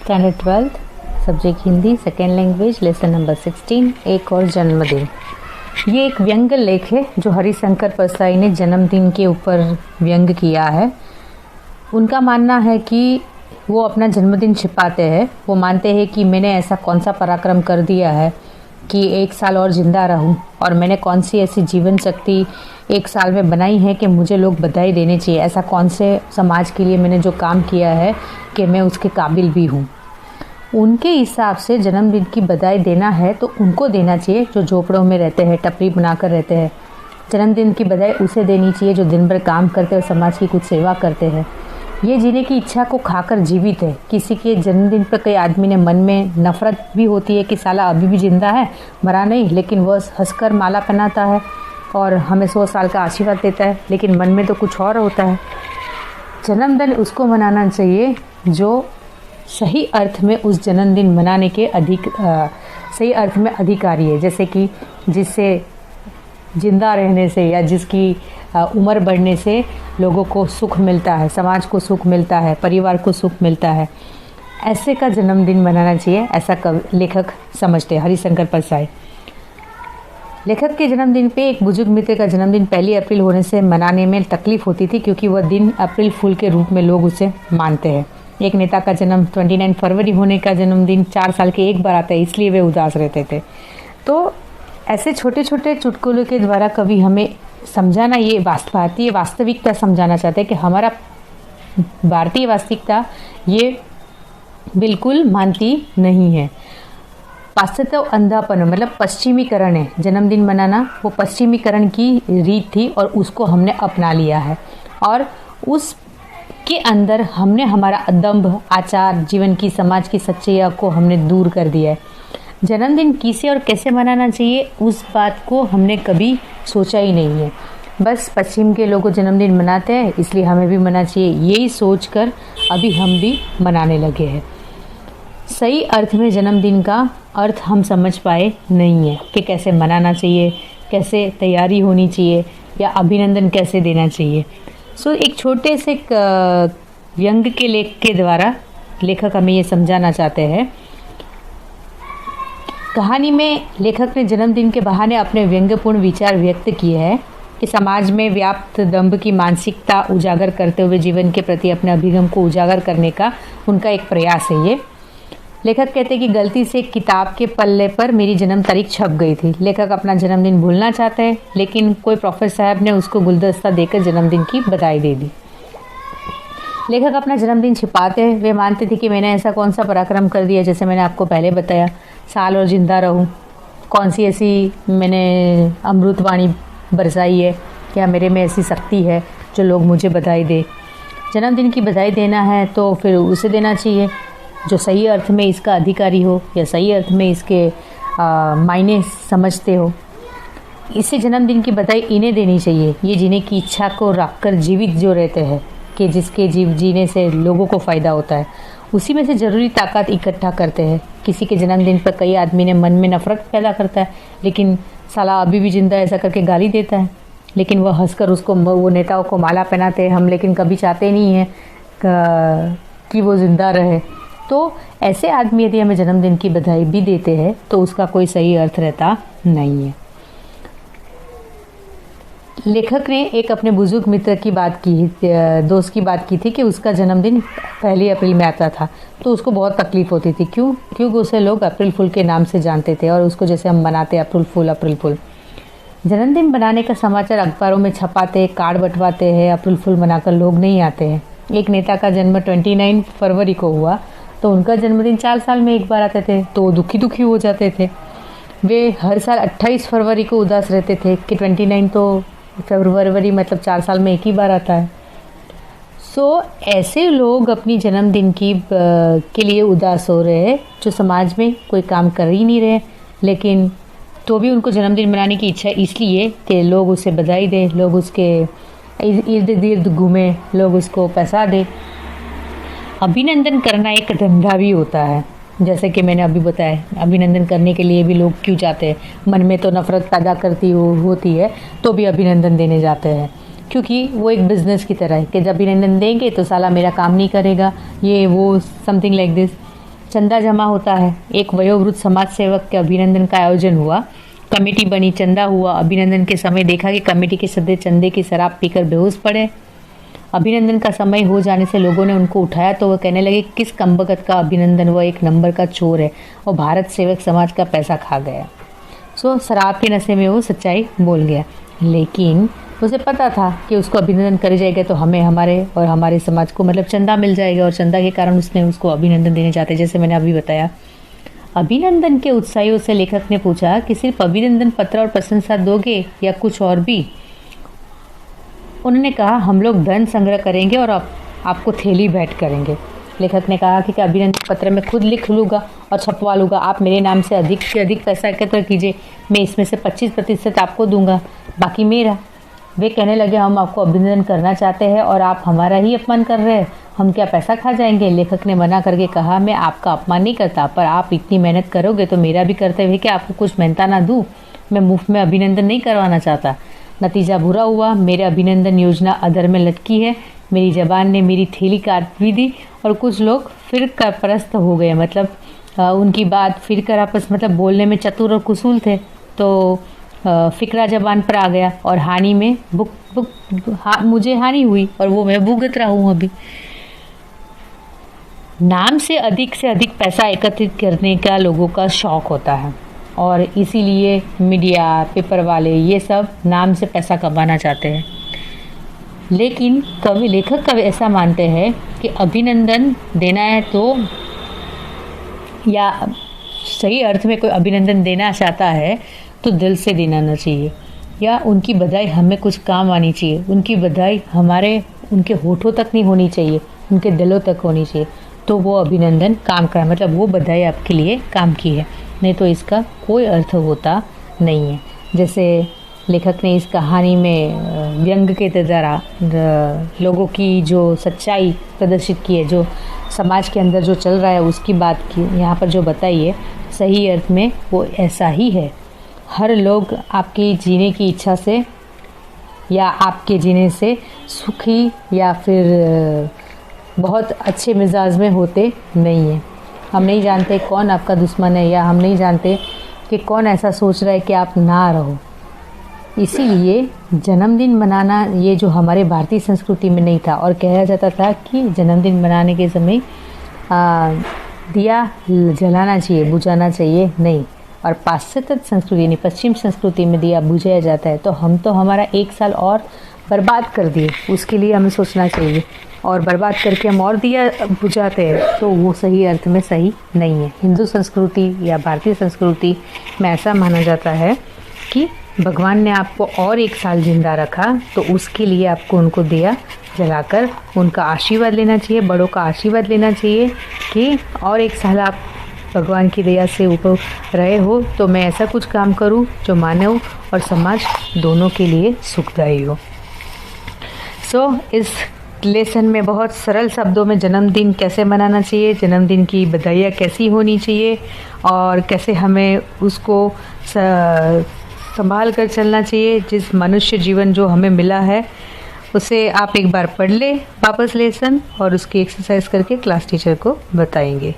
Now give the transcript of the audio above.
Standard 12th, subject Hindi, second language, lesson number 16, एक और जन्मदिन। ये एक व्यंग लेख है जो हरिशंकर परसाई ने जन्मदिन के ऊपर व्यंग किया है। उनका मानना है कि वो अपना जन्मदिन छिपाते हैं। वो मानते हैं कि मैंने ऐसा कौन सा पराक्रम कर दिया है कि 1 साल और ज़िंदा रहूं, और मैंने कौन सी ऐसी जीवन शक्ति 1 साल में बनाई है कि मुझे लोग बधाई देने चाहिए। ऐसा कौन से समाज के लिए मैंने जो काम किया है कि मैं उसके काबिल भी हूँ। उनके हिसाब से जन्मदिन की बधाई देना है तो उनको देना चाहिए जो झोपड़ों में रहते हैं, टपरी बनाकर रहते हैं। जन्मदिन की बधाई उसे देनी चाहिए जो दिन भर काम करते हैं और समाज की कुछ सेवा करते हैं। ये जीने की इच्छा को खाकर जीवित है। किसी के जन्मदिन पर कई आदमी ने मन में नफरत भी होती है कि साला अभी भी जिंदा है, मरा नहीं, लेकिन वह हंसकर माला पहनाता है और हमें 100 साल का आशीर्वाद देता है, लेकिन मन में तो कुछ और होता है। जन्मदिन उसको मनाना चाहिए जो सही अर्थ में उस जन्मदिन मनाने के सही अर्थ में अधिकारी है। जैसे कि जिससे जिंदा रहने से या जिसकी उम्र बढ़ने से लोगों को सुख मिलता है, समाज को सुख मिलता है, परिवार को सुख मिलता है, ऐसे का जन्मदिन मनाना चाहिए, ऐसा लेखक समझते हैं हरिशंकर परसाई। लेखक के जन्मदिन पे एक बुजुर्ग मित्र का जन्मदिन 1 अप्रैल होने से मनाने में तकलीफ होती थी, क्योंकि वह दिन अप्रैल फूल के रूप में लोग उसे मानते हैं। एक नेता का जन्म 29 फरवरी होने का जन्मदिन 4 साल के एक बार आता है, इसलिए वे उदास रहते थे। तो ऐसे छोटे छोटे चुटकुलों के द्वारा कवि हमें समझाना, ये भारतीय वास्तविकता समझाना चाहते हैं कि हमारा भारतीय वास्तविकता ये बिल्कुल मानती नहीं है। पाश्चात्य अंधापन मतलब पश्चिमीकरण है। जन्मदिन मनाना वो पश्चिमीकरण की रीत थी और उसको हमने अपना लिया है, और उसके अंदर हमने हमारा दंभ, आचार, जीवन की, समाज की सच्चाइयों को हमने दूर कर दिया है। जन्मदिन किसे और कैसे मनाना चाहिए उस बात को हमने कभी सोचा ही नहीं है। बस पश्चिम के लोग जन्मदिन मनाते हैं इसलिए हमें भी मनाना चाहिए, यही सोचकर अभी हम भी मनाने लगे हैं। सही अर्थ में जन्मदिन का अर्थ हम समझ पाए नहीं है कि कैसे मनाना चाहिए, कैसे तैयारी होनी चाहिए, या अभिनंदन कैसे देना चाहिए। एक छोटे से व्यंग के लेख के द्वारा लेखक हमें ये समझाना चाहते हैं। कहानी में लेखक ने जन्मदिन के बहाने अपने व्यंग्यपूर्ण विचार व्यक्त किए हैं कि समाज में व्याप्त दंभ की मानसिकता उजागर करते हुए जीवन के प्रति अपने अभिगम को उजागर करने का उनका एक प्रयास है। ये लेखक कहते हैं कि गलती से किताब के पल्ले पर मेरी जन्म तारीख छप गई थी। लेखक अपना जन्मदिन भूलना चाहते हैं, लेकिन कोई प्रोफेसर साहब ने उसको गुलदस्ता देकर जन्मदिन की बधाई दे दी। लेखक अपना जन्मदिन छिपाते हैं। वे मानते थे कि मैंने ऐसा कौन सा पराक्रम कर दिया, जैसे मैंने आपको पहले बताया, साल और ज़िंदा रहूं। कौन सी ऐसी मैंने अमृतवाणी बरसाई है, क्या मेरे में ऐसी शक्ति है जो लोग मुझे बधाई दे। जन्मदिन की बधाई देना है तो फिर उसे देना चाहिए जो सही अर्थ में इसका अधिकारी हो या सही अर्थ में इसके मायने समझते हो। इससे जन्मदिन की बधाई इन्हें देनी चाहिए, ये जीने की इच्छा को रखकर जीवित जो रहते हैं, कि जिसके जीने से लोगों को फ़ायदा होता है, उसी में से ज़रूरी ताकत इकट्ठा करते हैं। किसी के जन्मदिन पर कई आदमी ने मन में नफरत पैदा करता है, लेकिन साला अभी भी जिंदा ऐसा करके गाली देता है, लेकिन वह हंसकर उसको, वो नेताओं को माला पहनाते हैं। हम लेकिन कभी चाहते नहीं हैं कि वो ज़िंदा रहे। तो ऐसे आदमी यदि हमें जन्मदिन की बधाई भी देते हैं तो उसका कोई सही अर्थ रहता नहीं है। लेखक ने एक अपने बुजुर्ग मित्र की बात की, दोस्त की बात की थी कि उसका जन्मदिन 1 अप्रैल में आता था, तो उसको बहुत तकलीफ होती थी। क्योंकि उसे लोग अप्रैल फूल के नाम से जानते थे, और उसको जैसे हम मनाते अप्रैल फूल। जन्मदिन बनाने का समाचार अखबारों में छपाते, कार्ड बंटवाते हैं, अप्रैल फूल मनाकर लोग नहीं आते हैं। एक नेता का जन्म 29 फरवरी को हुआ, तो उनका जन्मदिन 4 साल में एक बार आते थे, तो वो दुखी हो जाते थे। वे हर साल 28 फरवरी को उदास रहते थे कि 29 तो फरवरी मतलब 4 साल में एक ही बार आता है। ऐसे लोग अपनी जन्मदिन के लिए उदास हो रहे हैं जो समाज में कोई काम कर ही नहीं रहे, लेकिन तो भी उनको जन्मदिन मनाने की इच्छा इसलिए कि लोग उसे बधाई दें, लोग उसके इर्द गिर्द घूमें, लोग उसको पैसा दें। अभिनंदन करना एक धंधा भी होता है, जैसे कि मैंने अभी बताया, अभिनंदन करने के लिए भी लोग क्यों जाते हैं। मन में तो नफरत पैदा होती है तो भी अभिनंदन देने जाते हैं, क्योंकि वो एक बिज़नेस की तरह है कि जब अभिनंदन देंगे तो साला मेरा काम नहीं करेगा, ये वो समथिंग लाइक दिस। चंदा जमा होता है। एक वयोवृद्ध समाज सेवक के अभिनंदन का आयोजन हुआ। कमेटी बनी, चंदा हुआ। अभिनंदन के समय देखा कि कमेटी के सदस्य चंदे की शराब पीकर बेहोश पड़े। अभिनंदन का समय हो जाने से लोगों ने उनको उठाया तो वह कहने लगे, किस कमबख्त का अभिनंदन, वह एक नंबर का चोर है और भारत सेवक समाज का पैसा खा गया। शराब के नशे में वो सच्चाई बोल गया, लेकिन उसे पता था कि उसको अभिनंदन करे जाएगा तो हमें, हमारे और हमारे समाज को मतलब चंदा मिल जाएगा, और चंदा के कारण उसने उसको अभिनंदन देने जाते, जैसे मैंने अभी बताया। अभिनंदन के उत्साहियों से लेखक ने पूछा कि सिर्फ अभिनंदन पत्र और प्रशंसा दोगे या कुछ और भी? उन्होंने कहा, हम लोग धन संग्रह करेंगे और आपको थैली भेंट करेंगे। लेखक ने कहा कि अभिनंदन पत्र मैं खुद लिख लूँगा और छपवा लूँगा। आप मेरे नाम से अधिक से अधिक पैसा एकत्र कीजिए, मैं इसमें से 25% आपको दूंगा, बाकी मेरा। वे कहने लगे, हम आपको अभिनंदन करना चाहते हैं और आप हमारा ही अपमान कर रहे हैं, हम क्या पैसा खा जाएंगे? लेखक ने मना करके कहा, मैं आपका अपमान नहीं करता, पर आप इतनी मेहनत करोगे तो मेरा भी कर्तव्य है कि आपको कुछ मेहनता ना दूँ। मैं मुफ्त में अभिनंदन नहीं करवाना चाहता। नतीजा बुरा हुआ, मेरे अभिनंदन योजना अधर में लटकी है। मेरी जबान ने मेरी थैली काट भी दी और कुछ लोग फिर परस्त हो गए, मतलब उनकी बात फिर कर आपस, मतलब बोलने में चतुर और कुसूल थे, तो फिक्रा जबान पर आ गया और हानि में मुझे हानि हुई और वो मैं भुगत रहा हूँ अभी। नाम से अधिक पैसा एकत्रित करने का लोगों का शौक होता है और इसीलिए मीडिया, पेपर वाले ये सब नाम से पैसा कमाना चाहते हैं। लेकिन लेखक कवि ऐसा मानते हैं कि अभिनंदन देना है तो, या सही अर्थ में कोई अभिनंदन देना चाहता है तो दिल से देना चाहिए, या उनकी बधाई हमें कुछ काम आनी चाहिए। उनकी बधाई उनके होठों तक नहीं होनी चाहिए, उनके दिलों तक होनी चाहिए, तो वो अभिनंदन काम का, मतलब वो बधाई आपके लिए काम की है, नहीं तो इसका कोई अर्थ होता नहीं है। जैसे लेखक ने इस कहानी में व्यंग के द्वारा लोगों की जो सच्चाई प्रदर्शित की है, जो समाज के अंदर जो चल रहा है उसकी बात की यहाँ पर जो बताई है, सही अर्थ में वो ऐसा ही है। हर लोग आपकी जीने की इच्छा से या आपके जीने से सुखी या फिर बहुत अच्छे मिजाज में होते नहीं हैं। हम नहीं जानते कौन आपका दुश्मन है, या हम नहीं जानते कि कौन ऐसा सोच रहा है कि आप ना रहो। इसीलिए जन्मदिन मनाना ये जो हमारे भारतीय संस्कृति में नहीं था, और कहा जाता था कि जन्मदिन मनाने के समय दिया जलाना चाहिए, बुझाना चाहिए नहीं। और पाश्चात्य संस्कृति यानी पश्चिम संस्कृति में दिया बुझाया जाता है, तो हम तो हमारा एक साल और बर्बाद कर दिए, उसके लिए हमें सोचना चाहिए। और बर्बाद करके हम और दिया बुझाते हैं तो वो सही अर्थ में सही नहीं है। हिंदू संस्कृति या भारतीय संस्कृति में ऐसा माना जाता है कि भगवान ने आपको और एक साल जिंदा रखा, तो उसके लिए आपको उनको दिया जलाकर उनका आशीर्वाद लेना चाहिए, बड़ों का आशीर्वाद लेना चाहिए कि और एक साल आप भगवान की दया से ऊपर रहे हो, तो मैं ऐसा कुछ काम करूं जो मानव और समाज दोनों के लिए सुखदायी हो। इस लेसन में बहुत सरल शब्दों में जन्मदिन कैसे मनाना चाहिए, जन्मदिन की बधाइयाँ कैसी होनी चाहिए और कैसे हमें उसको संभाल कर चलना चाहिए, जिस मनुष्य जीवन जो हमें मिला है उसे आप एक बार पढ़ ले वापस लेसन, और उसकी एक्सरसाइज करके क्लास टीचर को बताएंगे।